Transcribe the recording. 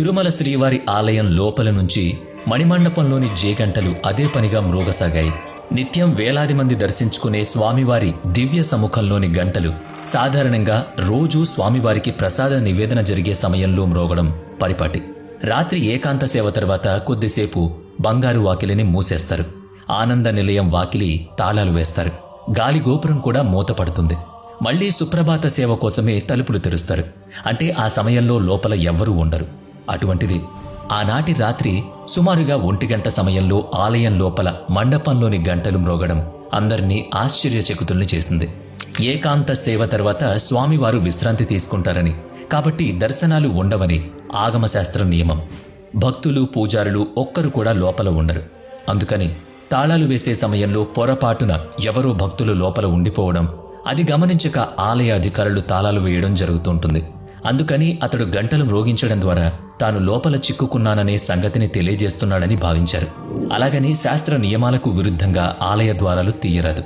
తిరుమల శ్రీవారి ఆలయం లోపల నుంచి మణిమండపంలోని జేగంటలు అదే పనిగా మ్రోగసాగాయి. నిత్యం వేలాది మంది దర్శించుకునే స్వామివారి దివ్య సముఖంలోని గంటలు సాధారణంగా రోజూ స్వామివారికి ప్రసాద నివేదన జరిగే సమయంలో మ్రోగడం పరిపాటి. రాత్రి ఏకాంత సేవ తర్వాత కొద్దిసేపు బంగారు వాకిలిని మూసేస్తారు. ఆనంద నిలయం వాకిలి తాళాలు వేస్తారు. గాలి గోపురం కూడా మూతపడుతుంది. మళ్లీ సుప్రభాత సేవ కోసమే తలుపులు తెరుస్తారు. అంటే ఆ సమయంలో లోపల ఎవ్వరూ ఉండరు. అటువంటిది ఆనాటి రాత్రి సుమారుగా 1 గంట సమయంలో ఆలయం లోపల మండపంలోని గంటలు మ్రోగడం అందరినీ ఆశ్చర్యచకితుల్ని చేసింది. ఏకాంత సేవ తర్వాత స్వామివారు విశ్రాంతి తీసుకుంటారని, కాబట్టి దర్శనాలు ఉండవని ఆగమశాస్త్ర నియమం. భక్తులు పూజారులు ఒక్కరు కూడా లోపల ఉండరు. అందుకని తాళాలు వేసే సమయంలో పొరపాటున ఎవరో భక్తులు లోపల ఉండిపోవడం, అది గమనించక ఆలయ అధికారులు తాళాలు వేయడం జరుగుతుంటుంది. అందుకని అతడు గంటలు మ్రోగించడం ద్వారా తాను లోపల చిక్కుకున్నాననే సంగతిని తెలియజేస్తున్నాడని భావించారు. అలాగని శాస్త్ర నియమాలకు విరుద్ధంగా ఆలయ ద్వారాలు తీయరాదు.